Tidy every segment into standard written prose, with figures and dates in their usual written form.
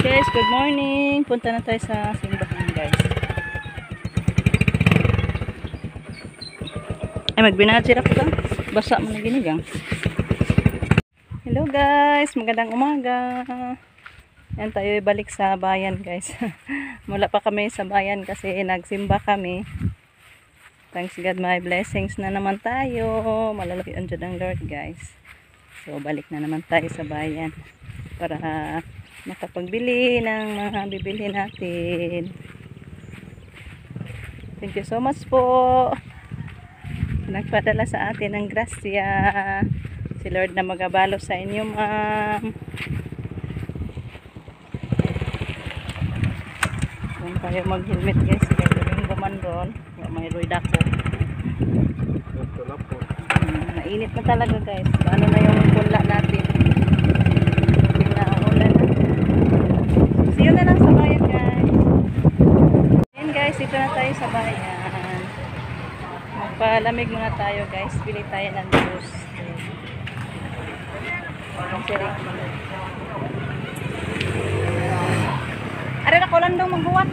Guys, good morning. Punta na tayo sa simbahan, guys. Ay, magbinadjir ako ba? Basa mo na ginigang. Hello guys, magandang umaga. Yan tayo balik sa bayan, guys. Mula pa kami sa bayan kasi nagsimba kami. Thanks God, may blessings na naman tayo. Malalaki ang Diyos ng Lord, guys. So, balik na naman tayo sa bayan para makapagbili ng mga bibili natin. Thank you so much po. Nagpadala sa atin ng grasya. Si Lord na magabalo sa inyo, ma'am. Kung tayo mag-helmet, guys. Kaya yung gumanron. May roida ko. Mainit na talaga, guys. Paano na yung punla natin? See you na lang sa bayan, guys. Ayan, guys, dito na tayo sa bayan. Magpalamig muna tayo, guys. Bili tayo ng juice. Are na ko lang daw magbuwat.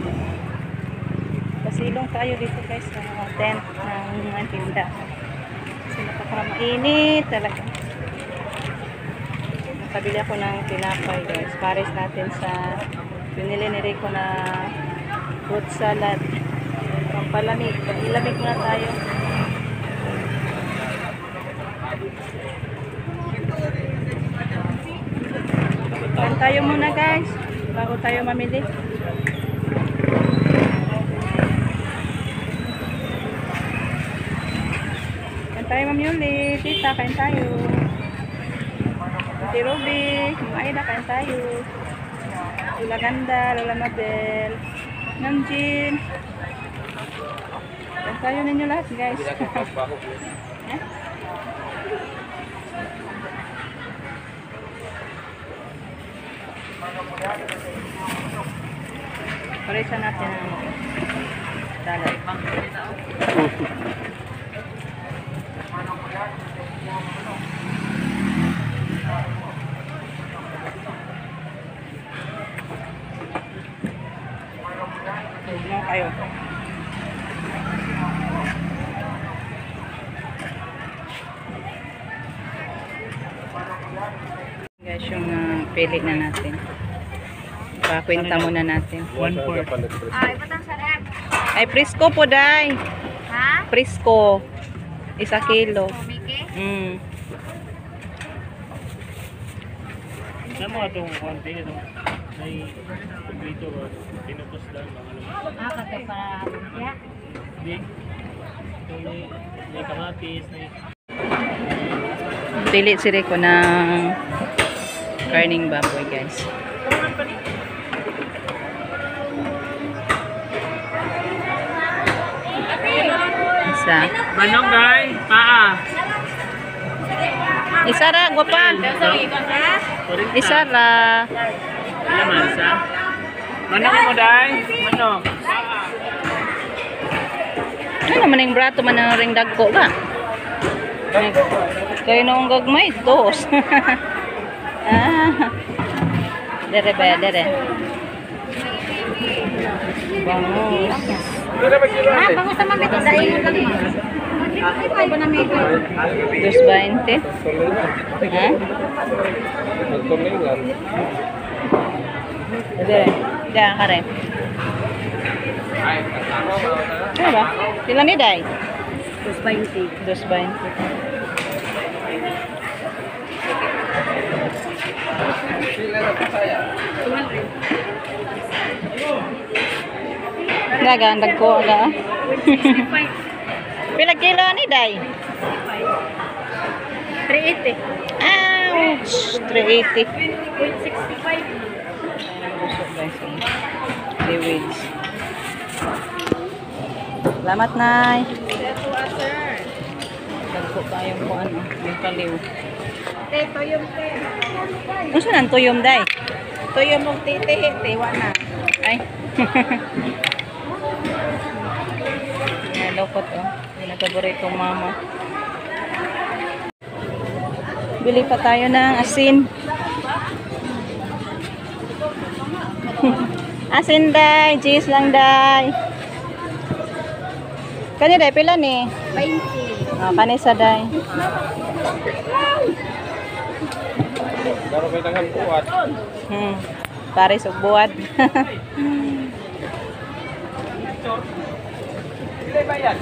Pasilong tayo dito, guys, sa tent ng tinda. Kasi napakamainit talaga. Nakabili ako ng tinapay, guys. Pares natin sa binili ni Rico na fruit salad. Pampalamig. Ilamig muna tayo. Kan tayo muna, guys. Bago tayo mamili. Kan tayo mamili. Tita, kain tayo. Si Ruby, Maida, kain tayo. Lola Ganda, Lola Mabel, Namjin. Kain tayo ninyo lahat, guys. Parisa natin ang salad. Tignan kayo. Guys, yung pili na natin. Pakwenta muna natin. 1/4. Ay, patang sarap. Ay, Prisco po, day. Ha? Prisco. 1 kilo. Miki? Ano mo itong konti ito? May dito ba? Pinupos lang. Ah, kata para ya. Hindi. Ito may kamatis. Pili si Rico ng karning baboy, guys. Isa. Manong guy? Paa. Isa ra, gwapa. Isa ra. Laman sa? Manong mo day? Manong. Ano naman yung brato man ng ring dagko ba? Kayo na ang gagmay, dos. Dere ba, dere. Bangus. Ah, bangus sama mito dahil mo lang mo. Ay, ba na mito? 2.20. Ha? Dere. Diyan ka rin. Ano ba? Sila ni Day? 220. 2.20. Gagandag ko aga. Pila kilo ni Day? 380. Ouch! 380. 0.65. Seaweeds. Salamat, Nay. Dagko tayong po ano, yung kaliw. Tuyom te. Ano saan ang tuyom, Day? Tuyom mong titi, tewa na. Ay. Hello po to. Yung paboritong mama. Bili pa tayo ng asin. Asin day, cheese lang day. Kani day pila ni? 20. Oh, kani sa day. Pero may tanghal buhat. Pares ug buwad. Sila bayad.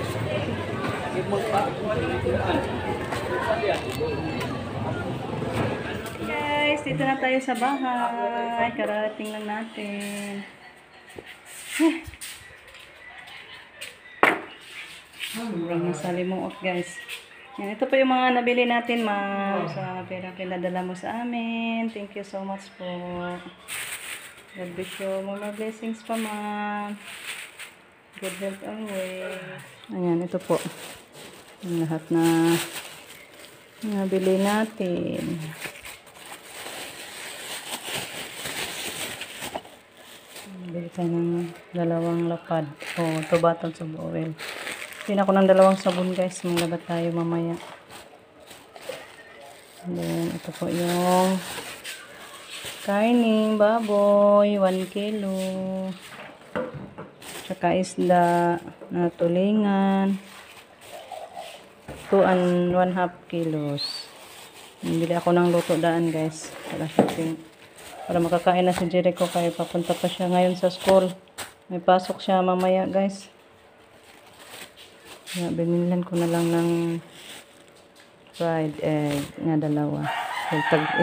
Guys, dito na tayo sa bahay. Karating lang natin. Sobrang masalimuot guys. Yan, ito po yung mga nabili natin, ma'am. Sa pera pinadala mo sa amin. Thank you so much po. God bless you. More blessings pa, ma'am. Good health always. Ayan, ito po. Yung lahat na nabili natin. Bili tayo ng 2 lapad. O, 2 bottles of oil. Pina ko ng 2 sabon guys. Maglabat tayo mamaya. And then, ito po yung karning baboy. 1 kilo. Tsaka isda na tulingan. 2 and 1/2 kilos. Bili ako ng luto daan guys. Para makakain na si Jericho kaya papunta pa siya ngayon sa school. May pasok siya mamaya guys. Kaya binilan ko na lang ng fried egg na 2.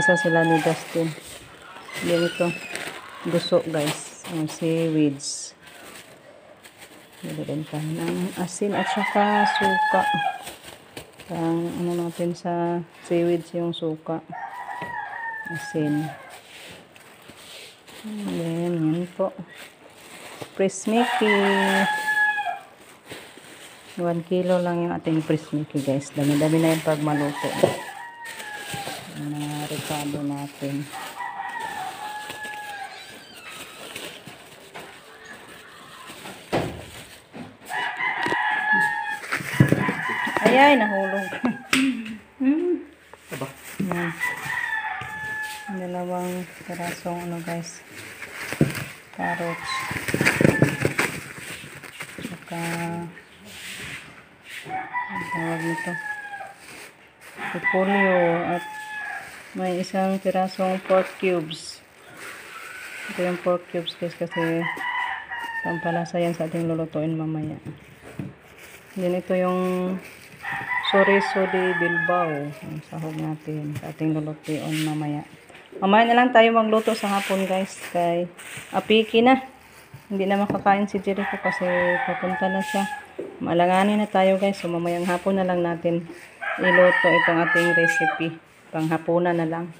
Isa sila ni Dustin. Yan ito. Guso guys. Ang seaweeds. Bili tayo ng asin at saka suka. Ang ano natin sa seaweeds yung suka. Asin. And then, yan po. Prismicky. 1 kilo lang yung ating prismicky guys. Dami-dami na yung pag maluto. Yung mga ricado natin. Ayay, nahulog. Aba. Yan. 2 pirasong ano guys. Carrots. Saka ang tawag nito. Repolyo at may 1 pirasong pork cubes. Ito yung pork cubes guys kasi pampalasa yan sa ating lulutuin mamaya. Then ito yung chorizo de Bilbao. Ang sahog natin sa ating lulutuin mamaya. Mamaya na lang tayo magluto sa hapon guys. Kay apiki na. Hindi na makakain si Jericho kasi papunta na siya. Malanganin na tayo guys. So mamayang hapon na lang natin iluto itong ating recipe. Panghapunan na lang.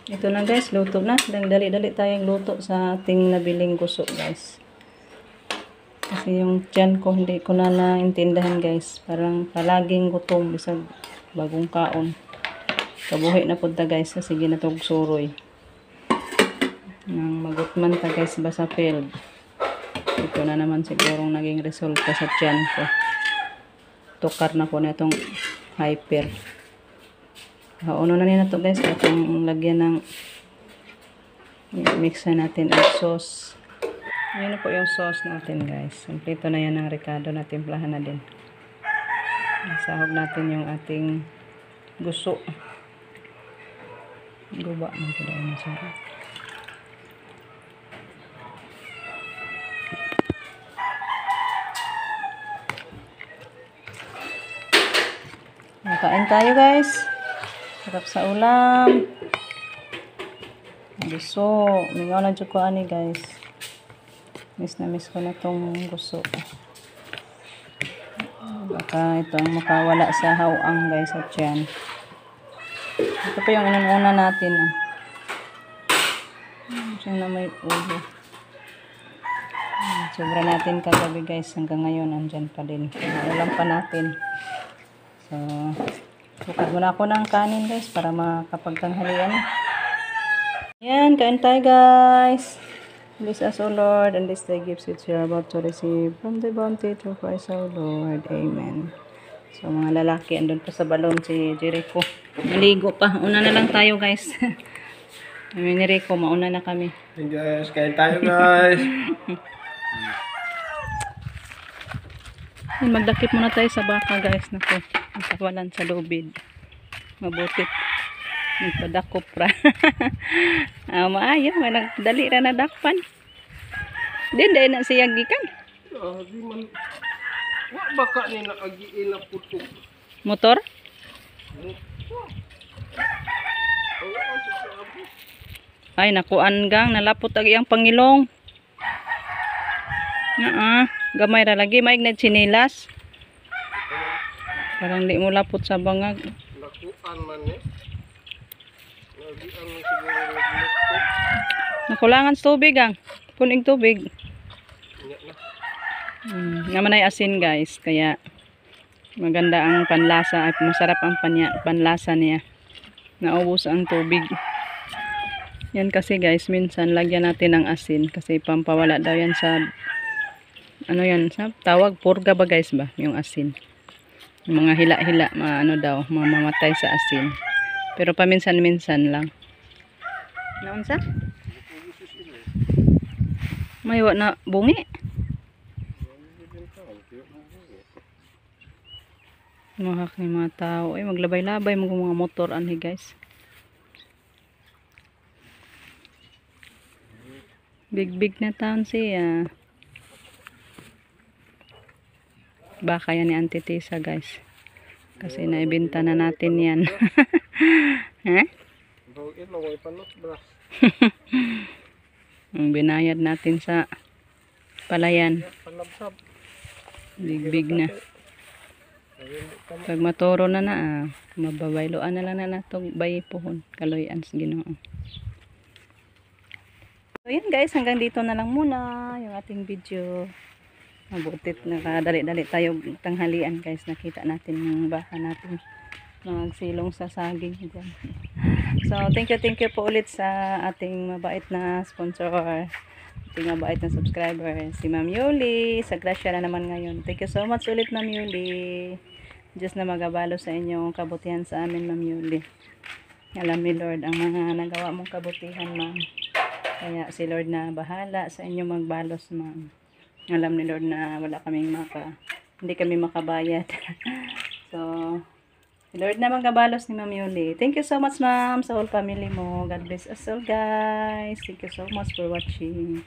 Ito na guys. Luto na. Dali-dali tayong luto sa ating nabiling guso guys. Kasi yung tiyan ko hindi ko na naintindahan guys. Parang palaging gutom. Bisag bagong kaon. Kabuhi na punta guys. Sige na itong suroy. Nang magutman ta guys ba sa field. Ito na naman sigurong naging resulta sa tiyan ko. Tukar na ko na itong hyper. Uno na nila ito guys. Itong lagyan ng mix na natin ang sauce. Yan na po yung sauce natin guys. Kompleto na yan ang ricado na timplahan na din. Sahog natin yung ating guso. Guba ng pala yung sarap. Kain tayo guys. Sarap sa ulam. Gusto. Mingaw na dyan ko ani guys. Miss na miss ko na tong gusto. Baka ito ang makawala sa hawang guys at yan. Ito pa yung inununa natin. Siyang na may ulo. Sobra natin kagabi guys. Hanggang ngayon andyan pa din. Ulam pa natin. So, bukad muna ako ng kanin guys para makapagtanghalian. Yan, kain tayo guys. Bless us, O Lord, and this day gifts which we are about to receive from the bounty through Christ our Lord. Amen. So, mga lalaki, andun pa sa balon si Jericho. Maligo pa. Una na lang tayo guys. Kami ni Rico, mauna na kami. Hey guys, kain tayo guys. Ay, magdakip muna tayo sa baka guys. Naku, nakawalan sa lubid. Mabutit. Nagpadakop ra. Maayo, may nagdali ra na dakpan. Din dahil na siya gikan. Di man. Wa baka ni naagiin na putok. Motor? Ay, nakuan gang. Nalapot agi ang pangilong. Gamay ra lagi. Maig na chinilas. Parang di mo lapot sa bangag. Nakuan man eh. Nagian mo siguro naglutok. Nakulangan sa tubig gang. Puning tubig. Nya na. Naman ay asin guys. Kaya maganda ang panlasa. Ay masarap ang panlasa niya. Naubos ang tubig. Yan kasi guys, minsan lagyan natin ng asin kasi pampawala daw yan sa ano yan, sa tawag purga ba guys ba, yung asin. Yung mga hila-hila, daw, mamamatay sa asin. Pero paminsan-minsan lang. Naon sa? Maywa na bungi. Mahak ni mga tao. Ay, maglabay-labay mga motor anhi guys. Big na town siya. Baka yan ni Auntie Tisa guys. Kasi naibenta na natin yan. Ha? Bawin mo way panot bras. Ang binayad natin sa palayan. Panabsab. Big na. Pag matoro na mababayloan na lang na natong bayi pohon. Kaloyan sa Ginoo. So yan guys, hanggang dito na lang muna yung ating video. Mabutit, nakadali-dali tayo tanghalian guys. Nakita natin yung baka natin magsilong sa saging dyan. So thank you po ulit sa ating mabait na sponsor, ating mabait na subscriber, si Ma'am Yuli. Sa grasya na naman ngayon. Thank you so much ulit Ma'am Yuli. Diyos na magabalo sa inyong kabutihan sa amin Ma'am Yuli. Alam ni Lord ang mga nagawa mong kabutihan Ma'am. Kaya si Lord na bahala sa inyo magbalos Ma'am. Alam ni Lord na wala kaming hindi kami makabayad. So, si Lord na magbalos ni Ma'am Yuli. Thank you so much Ma'am sa whole family mo. God bless us all guys. Thank you so much for watching.